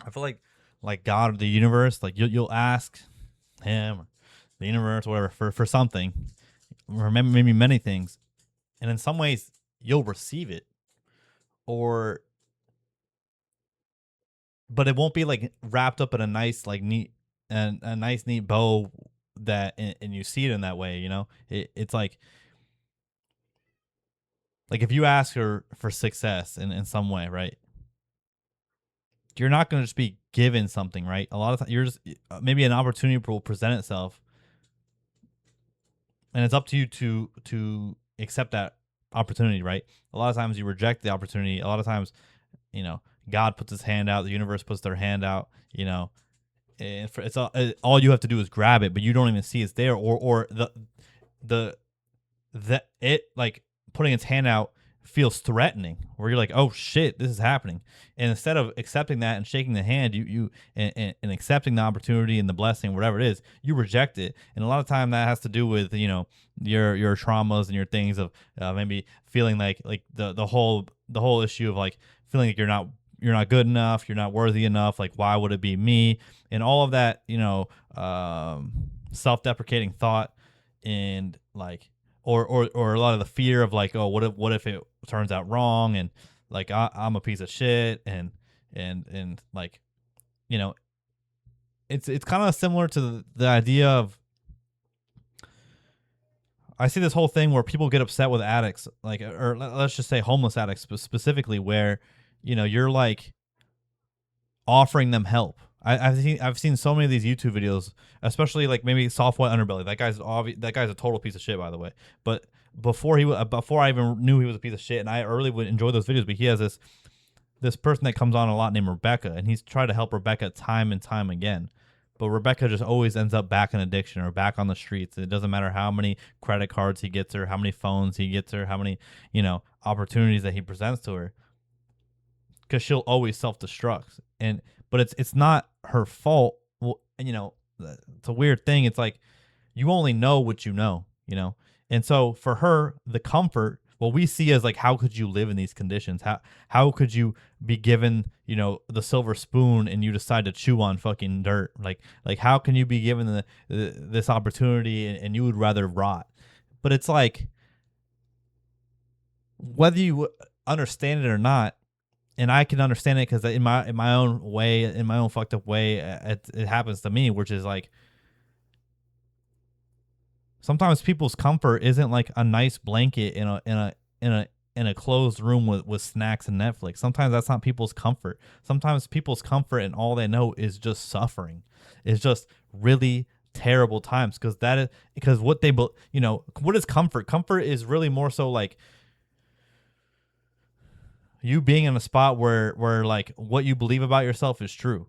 I feel like God or the universe, like you'll ask him or the universe, whatever, for something, or maybe many things, and in some ways you'll receive it, or but it won't be like wrapped up in a nice like neat and a nice neat bow that and you see it in that way, it's like if you ask her for success in some way, right? You're not going to just be given something, right? A lot of times you're just maybe an opportunity will present itself, and it's up to you to accept that opportunity, right? A lot of times you reject the opportunity. A lot of times, God puts his hand out, the universe puts their hand out, and it's all you have to do is grab it, but you don't even see it's there, or the that it like putting its hand out feels threatening, where you're like, oh shit, this is happening, and instead of accepting that and shaking the hand, and accepting the opportunity and the blessing, whatever it is, you reject it, and a lot of time that has to do with your traumas and your things of maybe feeling like the whole issue of like feeling like you're not good enough, you're not worthy enough, like why would it be me, and all of that, self-deprecating thought, and like or a lot of the fear of like, oh, what if it turns out wrong, and like I'm a piece of shit, and like you know it's kind of similar to the idea of, I see this whole thing where people get upset with addicts, like, or let's just say homeless addicts specifically, where you're like offering them help. I've seen so many of these YouTube videos, especially like maybe Soft White Underbelly. That guy's a total piece of shit, by the way. But before I even knew he was a piece of shit, and I really would enjoy those videos. But he has this person that comes on a lot named Rebecca, and he's tried to help Rebecca time and time again. But Rebecca just always ends up back in addiction or back on the streets. It doesn't matter how many credit cards he gets her, how many phones he gets her, how many opportunities that he presents to her, because she'll always self destruct. And but it's not her fault. Well, it's a weird thing. It's like you only know what you know. And so for her, the comfort, what we see as like, how could you live in these conditions? How could you be given the silver spoon and you decide to chew on fucking dirt? Like how can you be given this opportunity, and you would rather rot? But it's like, whether you understand it or not, and I can understand it because in my own way, in my own fucked up way, it happens to me, which is like sometimes people's comfort isn't like a nice blanket in a closed room with snacks and Netflix. Sometimes that's not people's comfort. Sometimes people's comfort and all they know is just suffering. It's just really terrible times, because what what is comfort? Comfort is really more so like you being in a spot where like what you believe about yourself is true,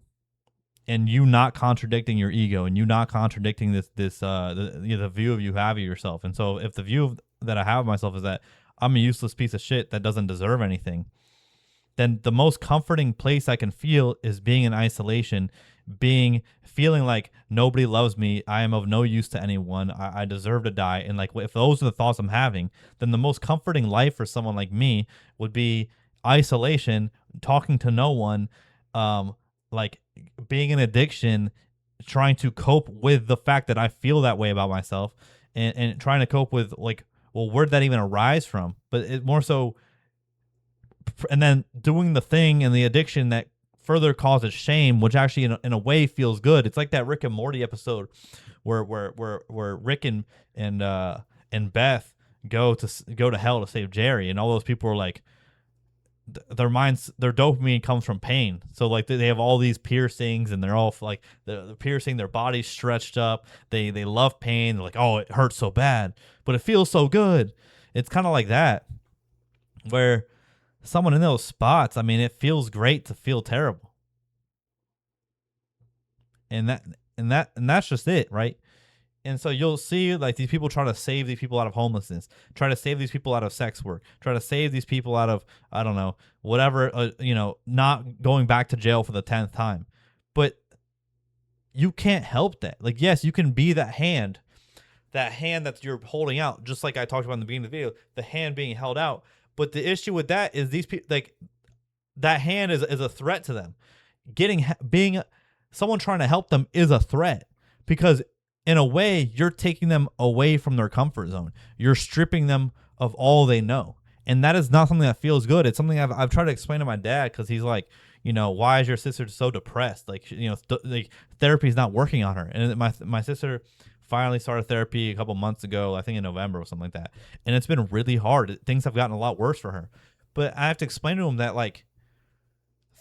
and you not contradicting your ego, and you not contradicting the view of you have of yourself. And so if the view that I have of myself is that I'm a useless piece of shit that doesn't deserve anything, then the most comforting place I can feel is being in isolation, feeling like nobody loves me, I am of no use to anyone, I deserve to die. And like if those are the thoughts I'm having, then the most comforting life for someone like me would be isolation, talking to no one, like being in addiction, trying to cope with the fact that I feel that way about myself, and trying to cope with like, well, where did that even arise from? But it more so, and then doing the thing and the addiction that further causes shame, which actually in a way feels good. It's like that Rick and Morty episode where Rick and Beth go to hell to save Jerry, and all those people are like, their dopamine comes from pain. So like they have all these piercings, and they're all like the piercing, their body's stretched up. They love pain. They're like, oh, it hurts so bad, but it feels so good. It's kind of like that, where someone in those spots, I mean, it feels great to feel terrible. And that's just it, right? And so you'll see like these people try to save these people out of homelessness, try to save these people out of sex work, try to save these people out of, I don't know, whatever, not going back to jail for the 10th time. But you can't help that. Like, yes, you can be that hand that you're holding out, just like I talked about in the beginning of the video, the hand being held out. But the issue with that is these people, like, that hand is a threat to them. being someone trying to help them is a threat, because in a way you're taking them away from their comfort zone. You're stripping them of all they know. And that is not something that feels good. It's something I've tried to explain to my dad, because he's like, why is your sister so depressed? Like, like therapy is not working on her. And my sister finally started therapy a couple months ago, I think in November or something like that. And it's been really hard. Things have gotten a lot worse for her. But I have to explain to him that, like,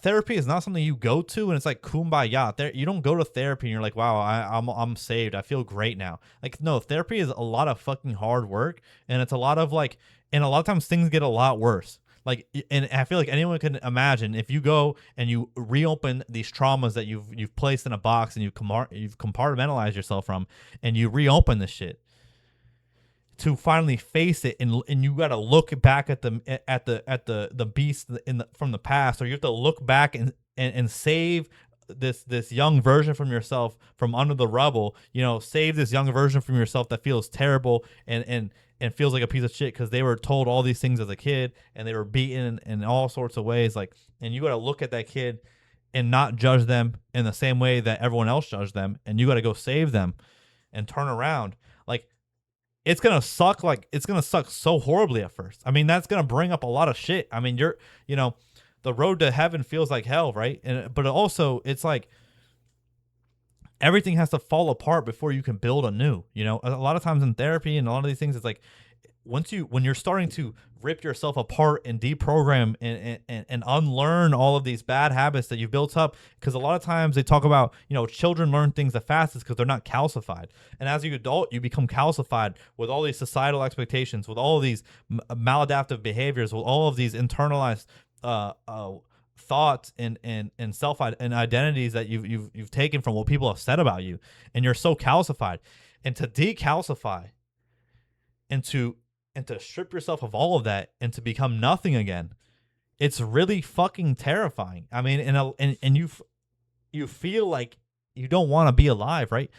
therapy is not something you go to and it's like kumbaya. You don't go to therapy and you're like, wow, I'm saved. I feel great now. Like, no, therapy is a lot of fucking hard work, and it's a lot of like, and a lot of times things get a lot worse. Like, and I feel like anyone can imagine, if you go and you reopen these traumas that you've placed in a box and you've compartmentalized yourself from, and you reopen this shit to finally face it, and you got to look back at the beast from the past, or you have to look back and save this young version from yourself from under the rubble. Save this young version from yourself that feels terrible and feels like a piece of shit because they were told all these things as a kid, and they were beaten in all sorts of ways. Like, and you got to look at that kid and not judge them in the same way that everyone else judged them, and you got to go save them and turn around. Like, it's gonna suck. Like, it's gonna suck so horribly at first. I mean, that's gonna bring up a lot of shit. I mean, the road to heaven feels like hell, right? But also, it's like everything has to fall apart before you can build anew. A lot of times in therapy and a lot of these things, it's like when you're starting to rip yourself apart and deprogram and unlearn all of these bad habits that you've built up, because a lot of times they talk about, children learn things the fastest because they're not calcified, and as you adult you become calcified with all these societal expectations, with all of these maladaptive behaviors, with all of these internalized thoughts and self and identities that you've taken from what people have said about you, and you're so calcified. And to decalcify and to strip yourself of all of that and to become nothing again, it's really fucking terrifying. I mean, and you feel like you don't want to be alive, right?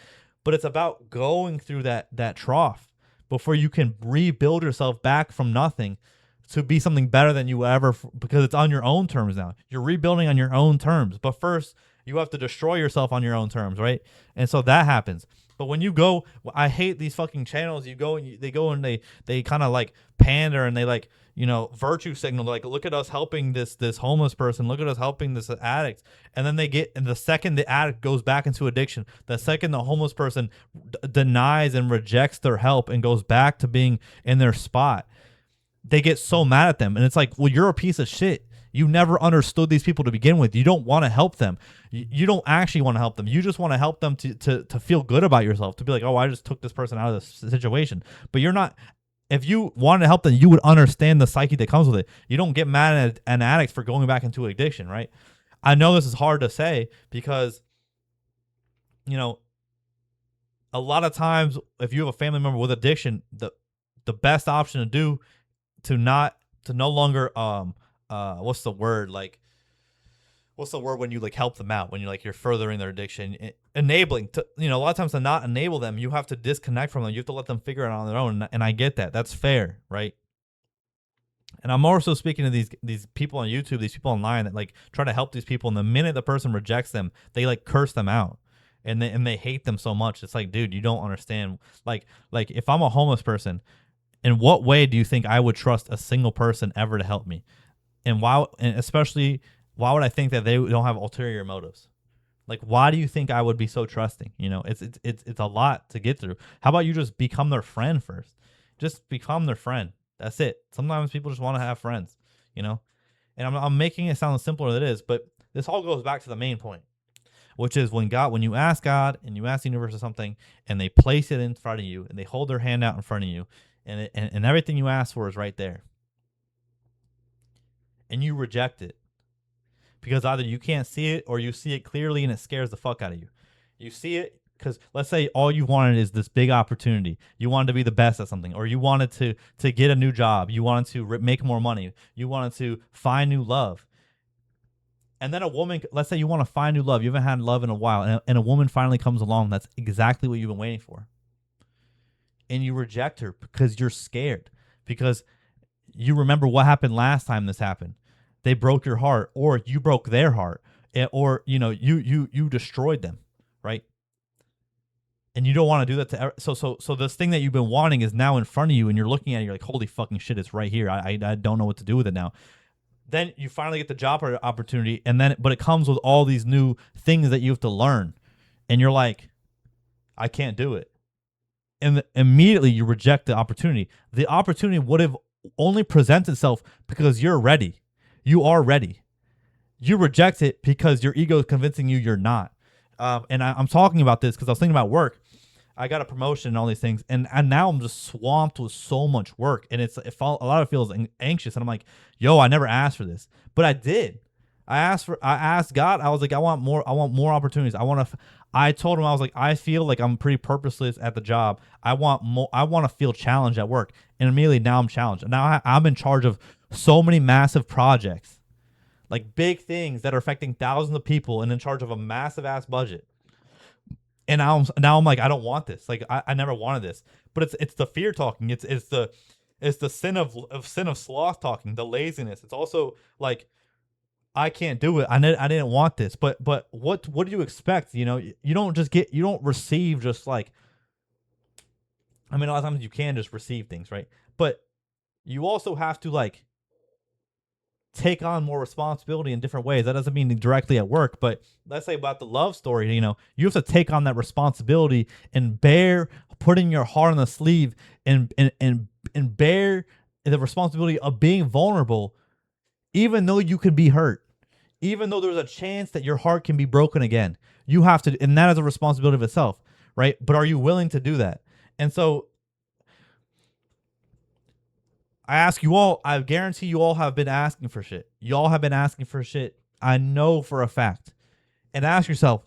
But it's about going through that trough before you can rebuild yourself back from nothing to be something better than you ever, because it's on your own terms now. You're rebuilding on your own terms. But first, you have to destroy yourself on your own terms, right? And so that happens. But when you go, I hate these fucking channels. They go and they kind of like pander, and they like, virtue signal. Like, look at us helping this homeless person. Look at us helping this addict. And then and the second the addict goes back into addiction, the second the homeless person denies and rejects their help and goes back to being in their spot, they get so mad at them. And it's like, well, you're a piece of shit. You never understood these people to begin with. You don't want to help them. You don't actually want to help them. You just want to help them to feel good about yourself, to be like, oh, I just took this person out of this situation. But you're not. If you wanted to help them, you would understand the psyche that comes with it. You don't get mad at an addict for going back into addiction, right? I know this is hard to say because, a lot of times if you have a family member with addiction, the best option to do to no longer what's the word when you like help them out, when you're furthering their addiction, enabling to, a lot of times to not enable them, you have to disconnect from them. You have to let them figure it out on their own. And I get that. That's fair, right? And I'm also speaking to these people on YouTube, these people online that like try to help these people, and the minute the person rejects them, they like curse them out. And they hate them so much. It's like, dude, you don't understand. Like if I'm a homeless person, in what way do you think I would trust a single person ever to help me? And especially, why would I think that they don't have ulterior motives? Like, why do you think I would be so trusting? It's a lot to get through. How about you just become their friend first? Just become their friend. That's it. Sometimes people just want to have friends, And I'm making it sound simpler than it is, but this all goes back to the main point, which is when you ask God and you ask the universe for something, and they place it in front of you, and they hold their hand out in front of you, and everything you ask for is right there, and you reject it because either you can't see it or you see it clearly and it scares the fuck out of you. You see it because, let's say, all you wanted is this big opportunity. You wanted to be the best at something, or you wanted to get a new job. You wanted to make more money. You wanted to find new love. And then a woman, let's say you want to find new love. You haven't had love in a while, and a woman finally comes along. That's exactly what you've been waiting for. And you reject her because you're scared, because you remember what happened last time this happened. They broke your heart, or you broke their heart. or you destroyed them, right? And you don't want to do that to so this thing that you've been wanting is now in front of you, and you're looking at it, you're like, holy fucking shit, it's right here. I don't know what to do with it now. Then you finally get the job opportunity, but it comes with all these new things that you have to learn, and you're like, I can't do it. And immediately you reject the opportunity. The opportunity would have only presented itself because you're ready. You are ready. You reject it because your ego is convincing you you're not. And I'm talking about this because I was thinking about work. I got a promotion and all these things, and now I'm just swamped with so much work, and a lot of it feels anxious. And I'm like, yo, I never asked for this, but I did. I asked God. I was like, I want more opportunities. I told him, I was like, I feel like I'm pretty purposeless at the job. I want more. I want to feel challenged at work, and immediately now I'm challenged. Now I'm in charge of so many massive projects, like big things that are affecting thousands of people, and in charge of a massive ass budget. And now I'm like, I don't want this. Like I never wanted this. But it's the fear talking. It's the sin of sloth talking. The laziness. It's also like, I can't do it. I didn't want this. But what do you expect? You don't receive just like. I mean, a lot of times you can just receive things, right? But you also have to like take on more responsibility in different ways. That doesn't mean directly at work, but let's say about the love story, you have to take on that responsibility and bear putting your heart on the sleeve and bear the responsibility of being vulnerable, even though you could be hurt, even though there's a chance that your heart can be broken again. You have to, and that is a responsibility of itself, right? But are you willing to do that? And so I ask you all, I guarantee you all have been asking for shit. Y'all have been asking for shit. I know for a fact. And ask yourself,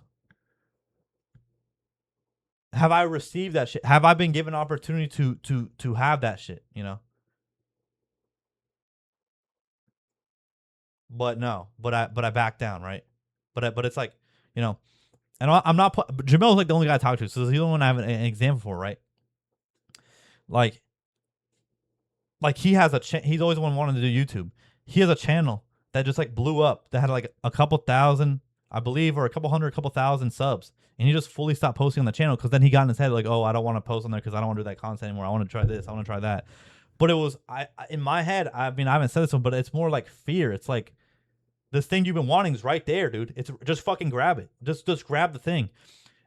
have I received that shit? Have I been given opportunity to have that shit, But no, but I back down, right? But it's like, and I'm not Jamel's like the only guy I talk to, so he's the only one I have an example for, right? Like he has he's always the one wanting to do YouTube. He has a channel that just like blew up that had like a couple thousand, I believe, or a couple hundred, couple thousand subs. And he just fully stopped posting on the channel because then he got in his head like, oh, I don't want to post on there because I don't want to do that content anymore. I want to try this. I want to try that. But it was, in my head, I mean, I haven't said this one, but it's more like fear. It's like, this thing you've been wanting is right there, dude. It's just fucking grab it. Just grab the thing.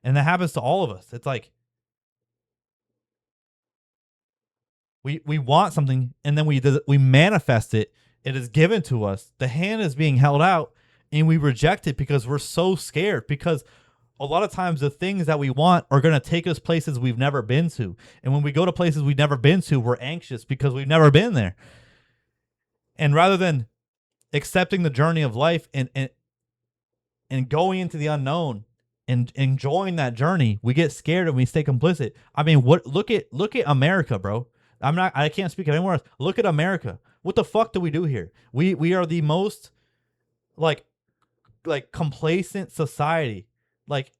And that happens to all of us. It's like, we want something, and then we manifest it. It is given to us. The hand is being held out, and we reject it because we're so scared. Because a lot of times the things that we want are going to take us places we've never been to. And when we go to places we've never been to, we're anxious because we've never been there. And rather than accepting the journey of life and going into the unknown and enjoying that journey, we get scared and we stay complicit. I mean, look at America, bro. I can't speak anywhere else. Look at America. What the fuck do we do here? We are the most like complacent society. Like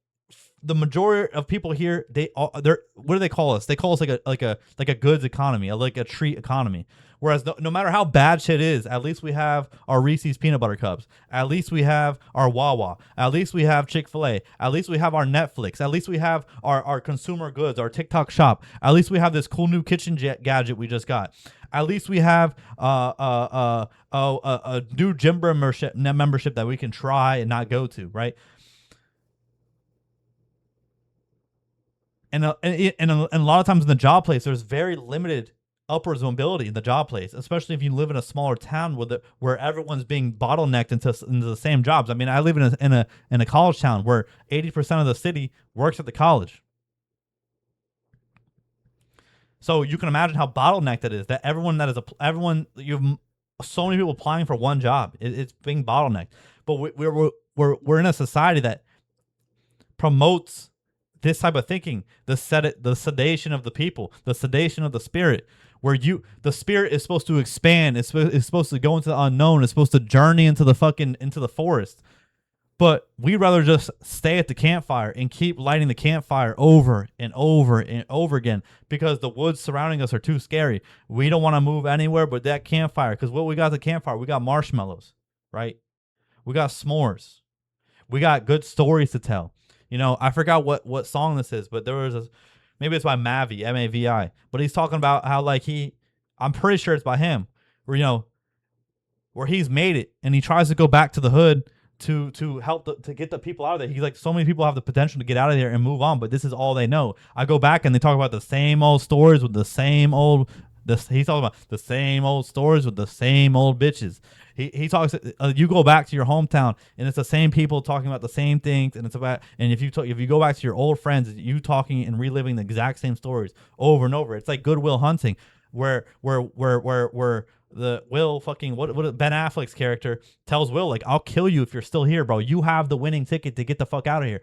the majority of people here, they're what do they call us? They call us like a goods economy, like a treat economy. Whereas no matter how bad shit is, at least we have our Reese's peanut butter cups. At least we have our Wawa. At least we have Chick-fil-A. At least we have our Netflix. At least we have our consumer goods, our TikTok shop. At least we have this cool new kitchen gadget we just got. At least we have a new gym membership that we can try and not go to, right? And a lot of times in the job place, there's very limited upwards mobility in the job place, especially if you live in a smaller town where everyone's being bottlenecked into the same jobs. I mean, I live in a college town where 80% of the city works at the college. So you can imagine how bottlenecked it is. That you have so many people applying for one job. It's being bottlenecked. But we're in a society that promotes this type of thinking, the sedation of the people, the sedation of the spirit, where the spirit is supposed to expand, it's supposed to go into the unknown, it's supposed to journey into the forest. But we'd rather just stay at the campfire and keep lighting the campfire over and over and over again because the woods surrounding us are too scary. We don't want to move anywhere but that campfire, because what we got at the campfire, we got marshmallows, right? We got s'mores. We got good stories to tell. You know, I forgot what song this is, but there was a, maybe it's by Mavi, Mavi, but he's talking about how like I'm pretty sure it's by him, where you know, where he's made it and he tries to go back to the hood to help to get the people out of there. He's like, so many people have the potential to get out of there and move on, but this is all they know. I go back and they talk about the same old stories with the same old. He's talking about the same old stories with the same old bitches. He talks. You go back to your hometown and it's the same people talking about the same things, and it's about. And if you go back to your old friends, you talking and reliving the exact same stories over and over. It's like Good Will Hunting, where the Will fucking what Ben Affleck's character tells Will, like, I'll kill you if you're still here, bro. You have the winning ticket to get the fuck out of here.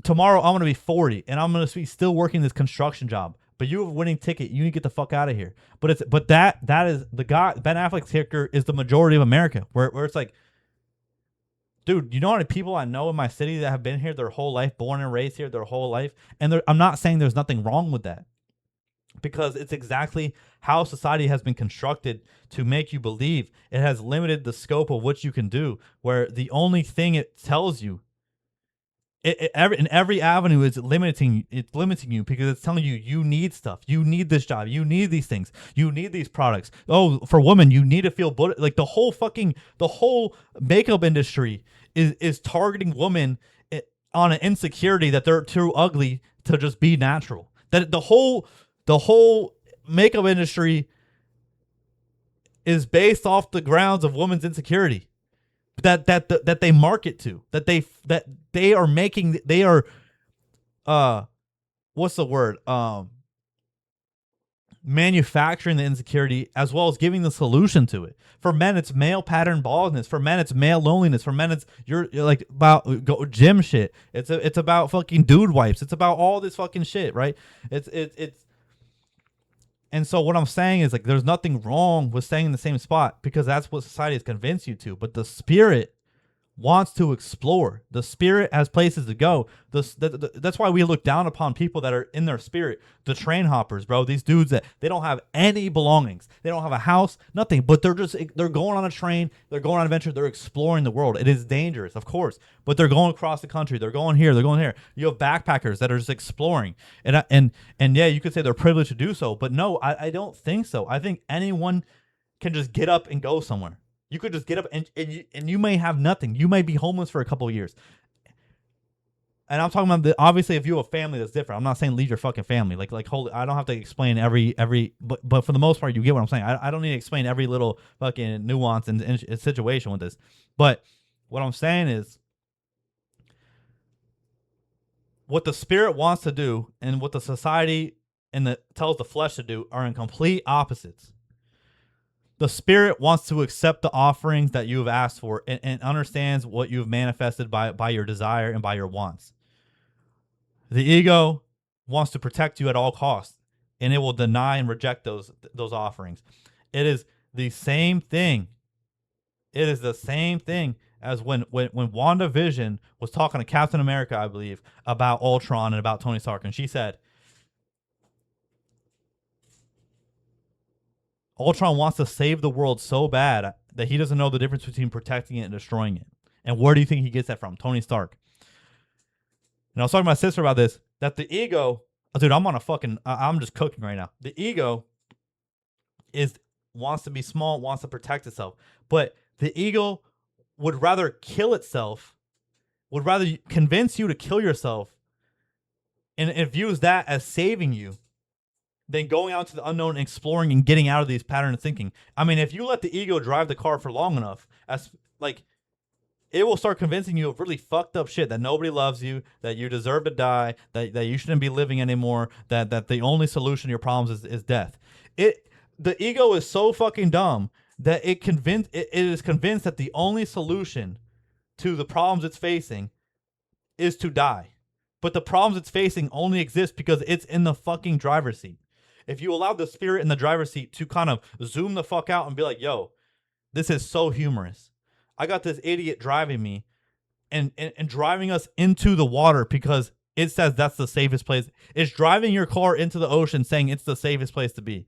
Tomorrow I'm gonna be 40 and I'm gonna be still working this construction job. But you have a winning ticket. You need to get the fuck out of here. But that is the guy. Ben Affleck's character is the majority of America. Where it's like, dude, you know how many people I know in my city that have been here their whole life, born and raised here their whole life, and I'm not saying there's nothing wrong with that, because it's exactly how society has been constructed to make you believe. It has limited the scope of what you can do. Where the only thing it tells you. In every avenue is limiting you because it's telling you need stuff, you need this job, you need these things, you need these products. Oh, for women, you need to feel like the whole makeup industry is targeting women on an insecurity that they're too ugly to just be natural. That the whole makeup industry is based off the grounds of women's insecurity. That they market to, that they are making, they are what's the word, manufacturing the insecurity as well as giving the solution to it. For men it's male pattern baldness, for men it's male loneliness, for men it's you're like about gym shit, it's about fucking dude wipes, it's about all this fucking shit, right? It's And so what I'm saying is, like, there's nothing wrong with staying in the same spot because that's what society has convinced you to. But the spirit wants to explore. The spirit has places to go. That's why we look down upon people that are in their spirit. The train hoppers, bro. These dudes that they don't have any belongings. They don't have a house, nothing. But they're going on a train. They're going on an adventure. They're exploring the world. It is dangerous, of course. But they're going across the country. They're going here. They're going here. You have backpackers that are just exploring. And yeah, you could say they're privileged to do so. But no, I don't think so. I think anyone can just get up and go somewhere. You could just get up and you may have nothing. You may be homeless for a couple of years. And I'm talking about obviously if you have a family, that's different. I'm not saying leave your fucking family. Like hold. I don't have to explain every. But for the most part, you get what I'm saying. I don't need to explain every little fucking nuance and situation with this. But what I'm saying is, what the spirit wants to do and what the society tells the flesh to do are in complete opposites. The spirit wants to accept the offerings that you have asked for and understands what you have manifested by your desire and by your wants. The ego wants to protect you at all costs, and it will deny and reject those offerings. It is the same thing. It is the same thing as when WandaVision was talking to Captain America, I believe, about Ultron and about Tony Stark, and she said, Ultron wants to save the world so bad that he doesn't know the difference between protecting it and destroying it. And where do you think he gets that from? Tony Stark. And I was talking to my sister about this, that the ego, dude, I'm just cooking right now. The ego wants to be small, wants to protect itself. But the ego would rather kill itself, would rather convince you to kill yourself, and it views that as saving you, than going out to the unknown and exploring and getting out of these patterns of thinking. I mean, if you let the ego drive the car for long enough, it will start convincing you of really fucked up shit, that nobody loves you, that you deserve to die, that you shouldn't be living anymore, that the only solution to your problems is death. The ego is so fucking dumb that it is convinced that the only solution to the problems it's facing is to die. But the problems it's facing only exist because it's in the fucking driver's seat. If you allow the spirit in the driver's seat to kind of zoom the fuck out and be like, yo, this is so humorous. I got this idiot driving me and driving us into the water because it says that's the safest place. It's driving your car into the ocean saying it's the safest place to be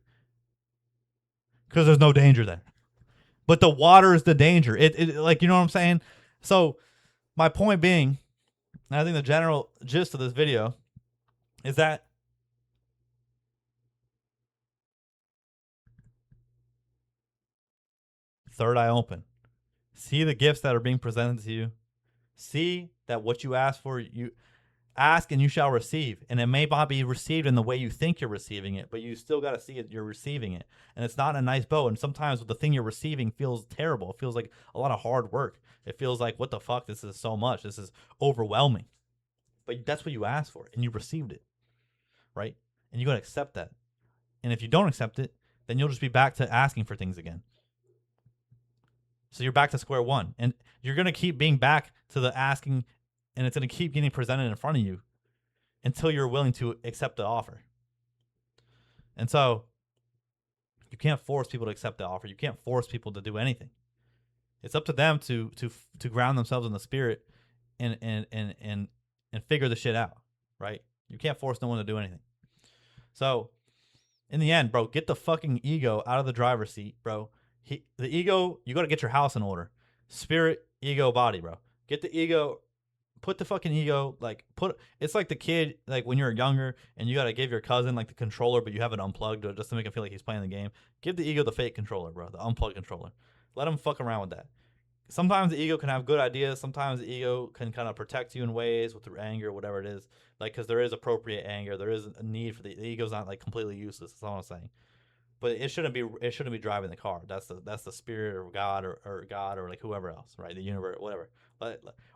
because there's no danger there. But the water is the danger. Like, you know what I'm saying? So my point being, and I think the general gist of this video is that third eye open. See the gifts that are being presented to you. See that what you ask for, you ask and you shall receive. And it may not be received in the way you think you're receiving it, but you still got to see it. You're receiving it. And it's not a nice bow. And sometimes the thing you're receiving feels terrible. It feels like a lot of hard work. It feels like, what the fuck? This is so much. This is overwhelming. But that's what you asked for and you received it. Right? And you got to accept that. And if you don't accept it, then you'll just be back to asking for things again. So you're back to square one. And you're going to keep being back to the asking, and it's going to keep getting presented in front of you until you're willing to accept the offer. And so you can't force people to accept the offer. You can't force people to do anything. It's up to them to ground themselves in the spirit and figure the shit out, right? You can't force no one to do anything. So in the end, bro, get the fucking ego out of the driver's seat, bro. The ego, you got to get your house in order. Spirit, ego, body, bro. Get the ego, put the fucking ego, like, it's like the kid, like when you're younger and you got to give your cousin like the controller, but you have it unplugged just to make him feel like he's playing the game. Give the ego the fake controller, bro, the unplugged controller. Let him fuck around with that. Sometimes the ego can have good ideas. Sometimes the ego can kind of protect you in ways with through anger, whatever it is. Like, because there is appropriate anger. There is a need for the ego's not like completely useless. That's all I'm saying. But it shouldn't be driving the car. That's the spirit of God or God or like whoever else, right? The universe, whatever,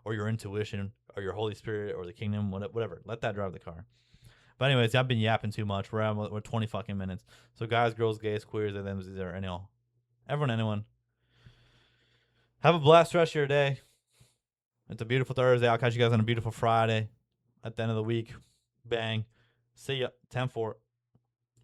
or your intuition or your Holy Spirit or the kingdom, whatever. Let that drive the car. But anyways, I've been yapping too much. We're 20 fucking minutes. So guys, girls, gays, queers, them, or everyone, anyone. Have a blessed rest of your day. It's a beautiful Thursday. I'll catch you guys on a beautiful Friday at the end of the week. Bang. See ya. 10-4.